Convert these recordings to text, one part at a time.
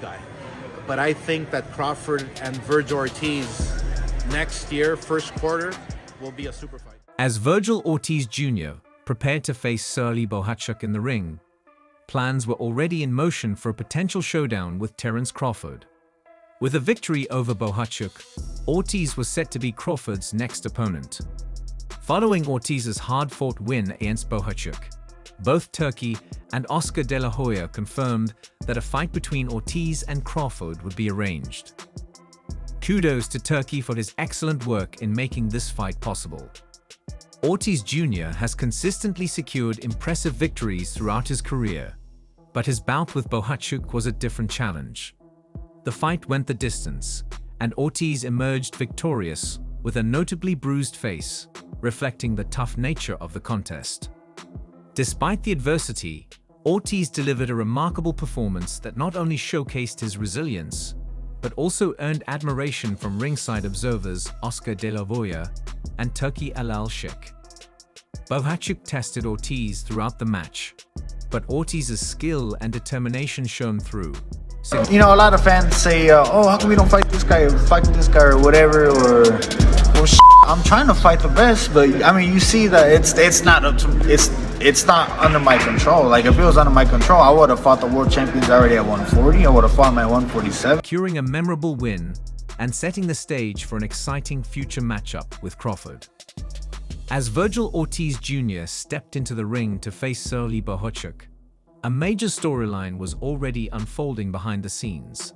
guy. But I think that Crawford and Vergil Ortiz next year, first quarter, will be a super fight. As Vergil Ortiz Jr. prepared to face Sergey Bohachuk in the ring, plans were already in motion for a potential showdown with Terence Crawford. With a victory over Bohachuk, Ortiz was set to be Crawford's next opponent. Following Ortiz's hard-fought win against Bohachuk, both Turki and Oscar de la Hoya confirmed that a fight between Ortiz and Crawford would be arranged. Kudos to Turki for his excellent work in making this fight possible. Ortiz Jr. has consistently secured impressive victories throughout his career, but his bout with Bohachuk was a different challenge. The fight went the distance, and Ortiz emerged victorious with a notably bruised face, reflecting the tough nature of the contest. Despite the adversity, Ortiz delivered a remarkable performance that not only showcased his resilience, but also earned admiration from ringside observers Oscar de la Hoya and Turki Al-Sheikh. Bohachuk tested Ortiz throughout the match, but Ortiz's skill and determination shone through. You know, a lot of fans say, oh, how come we don't fight this guy or whatever, or, well, I'm trying to fight the best, but I mean, you see that it's not under my control. Like, if it was under my control, I would have fought the world champions already at 140. I would have fought him at 147. Securing a memorable win and setting the stage for an exciting future matchup with Crawford. As Vergil Ortiz Jr. stepped into the ring to face Sergey Bohachuk, a major storyline was already unfolding behind the scenes.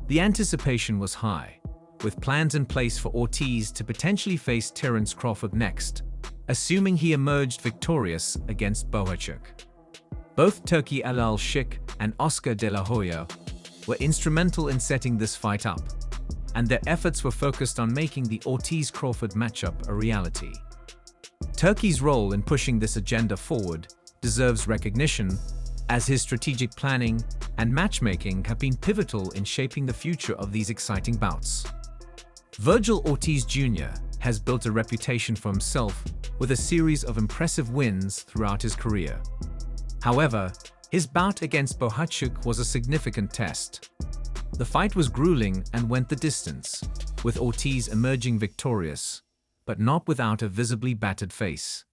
The anticipation was high, with plans in place for Ortiz to potentially face Terence Crawford next, assuming he emerged victorious against Bohachuk. Both Turki Al-Sheikh and Oscar de la Hoya were instrumental in setting this fight up, and their efforts were focused on making the Ortiz-Crawford matchup a reality. Turki's role in pushing this agenda forward deserves recognition, as his strategic planning and matchmaking have been pivotal in shaping the future of these exciting bouts. Vergil Ortiz Jr. has built a reputation for himself with a series of impressive wins throughout his career. However, his bout against Bohachuk was a significant test. The fight was grueling and went the distance, with Ortiz emerging victorious, but not without a visibly battered face.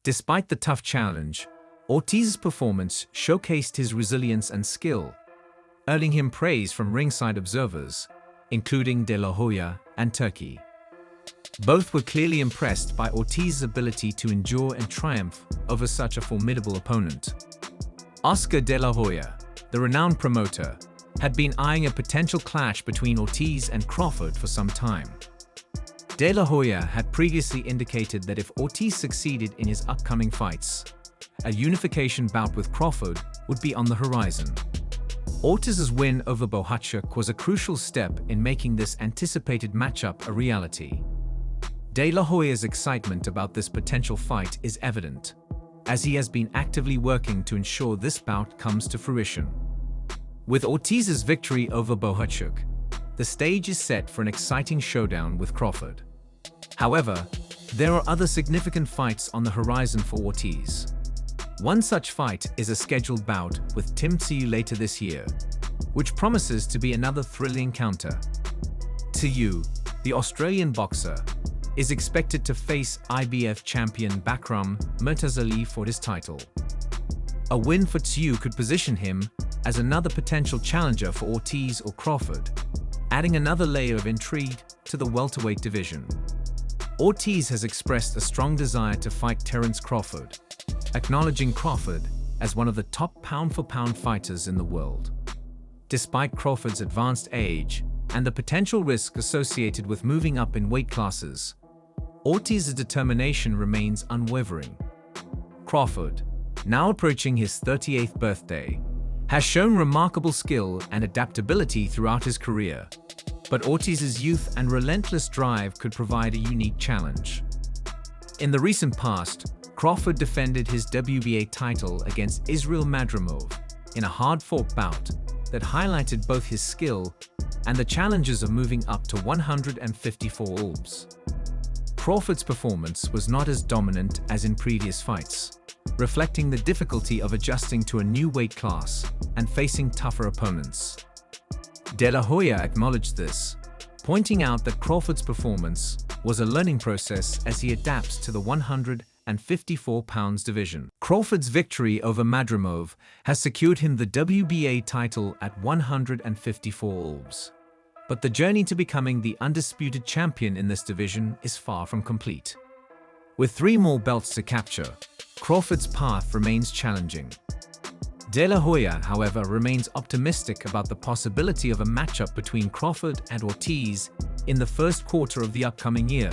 Despite the tough challenge, Ortiz's performance showcased his resilience and skill, earning him praise from ringside observers, including de la Hoya and Turki. Both were clearly impressed by Ortiz's ability to endure and triumph over such a formidable opponent. Oscar de la Hoya, the renowned promoter, had been eyeing a potential clash between Ortiz and Crawford for some time. De la Hoya had previously indicated that if Ortiz succeeded in his upcoming fights, a unification bout with Crawford would be on the horizon. Ortiz's win over Bohachuk was a crucial step in making this anticipated matchup a reality. De la Hoya's excitement about this potential fight is evident, as he has been actively working to ensure this bout comes to fruition. With Ortiz's victory over Bohachuk, the stage is set for an exciting showdown with Crawford. However, there are other significant fights on the horizon for Ortiz. One such fight is a scheduled bout with Tim Tszyu later this year, which promises to be another thrilling encounter. Tszyu, the Australian boxer, is expected to face IBF champion Bakram Murtazali for his title. A win for Tszyu could position him as another potential challenger for Ortiz or Crawford, adding another layer of intrigue to the welterweight division. Ortiz has expressed a strong desire to fight Terence Crawford, acknowledging Crawford as one of the top pound-for-pound fighters in the world. Despite Crawford's advanced age and the potential risk associated with moving up in weight classes, Ortiz's determination remains unwavering. Crawford, now approaching his 38th birthday, has shown remarkable skill and adaptability throughout his career, but Ortiz's youth and relentless drive could provide a unique challenge. In the recent past, Crawford defended his WBA title against Israil Madrimov in a hard-fought bout that highlighted both his skill and the challenges of moving up to 154 lbs. Crawford's performance was not as dominant as in previous fights, reflecting the difficulty of adjusting to a new weight class and facing tougher opponents. De La Hoya acknowledged this, pointing out that Crawford's performance was a learning process as he adapts to the 154 pounds division. Crawford's victory over Madrimov has secured him the WBA title at 154 pounds. But the journey to becoming the undisputed champion in this division is far from complete. With 3 more belts to capture, Crawford's path remains challenging. De La Hoya, however, remains optimistic about the possibility of a matchup between Crawford and Ortiz in the first quarter of the upcoming year.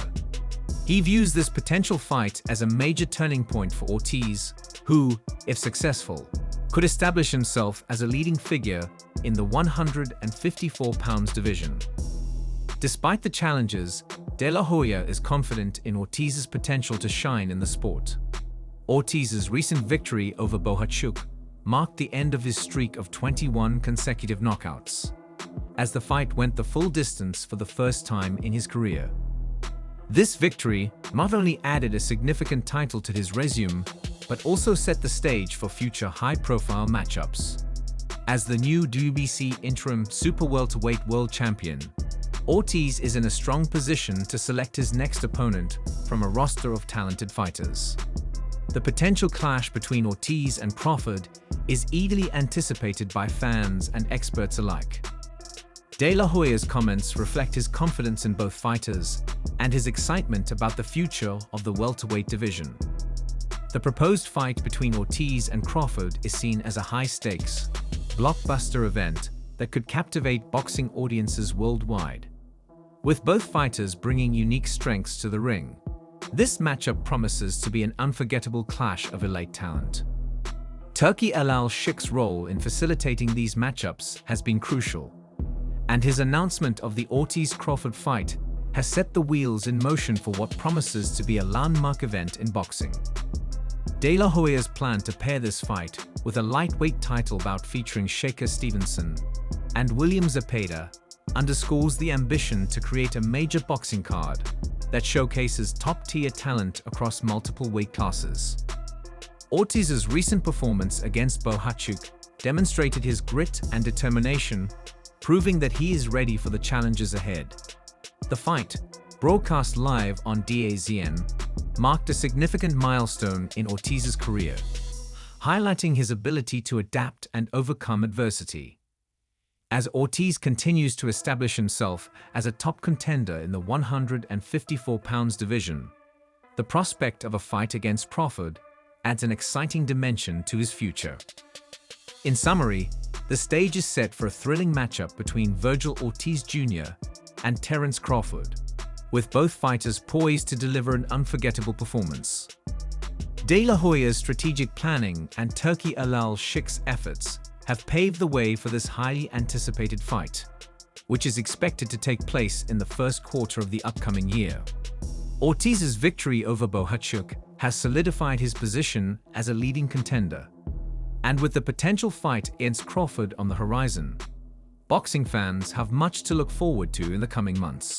He views this potential fight as a major turning point for Ortiz, who, if successful, could establish himself as a leading figure in the 154 pounds division. Despite the challenges, De La Hoya is confident in Ortiz's potential to shine in the sport. Ortiz's recent victory over Bohachuk marked the end of his streak of 21 consecutive knockouts, as the fight went the full distance for the first time in his career. This victory not only added a significant title to his resume, but also set the stage for future high-profile matchups. As the new WBC interim super welterweight world champion, Ortiz is in a strong position to select his next opponent from a roster of talented fighters. The potential clash between Ortiz and Crawford is eagerly anticipated by fans and experts alike. De La Hoya's comments reflect his confidence in both fighters and his excitement about the future of the welterweight division. The proposed fight between Ortiz and Crawford is seen as a high-stakes, blockbuster event that could captivate boxing audiences worldwide. With both fighters bringing unique strengths to the ring, this matchup promises to be an unforgettable clash of elite talent. Turki Al-Sheikh's role in facilitating these matchups has been crucial, and his announcement of the Ortiz-Crawford fight has set the wheels in motion for what promises to be a landmark event in boxing. De La Hoya's plan to pair this fight with a lightweight title bout featuring Shakur Stevenson and William Zepeda underscores the ambition to create a major boxing card that showcases top-tier talent across multiple weight classes. Ortiz's recent performance against Bohachuk demonstrated his grit and determination, proving that he is ready for the challenges ahead. The fight, broadcast live on DAZN, marked a significant milestone in Ortiz's career, highlighting his ability to adapt and overcome adversity. As Ortiz continues to establish himself as a top contender in the 154 pounds division, the prospect of a fight against Crawford adds an exciting dimension to his future. In summary, the stage is set for a thrilling matchup between Vergil Ortiz Jr. and Terence Crawford, with both fighters poised to deliver an unforgettable performance. De La Hoya's strategic planning and Turki Al-Sheikh's efforts have paved the way for this highly anticipated fight, which is expected to take place in the first quarter of the upcoming year. Ortiz's victory over Bohachuk has solidified his position as a leading contender, and with the potential fight against Crawford on the horizon, boxing fans have much to look forward to in the coming months.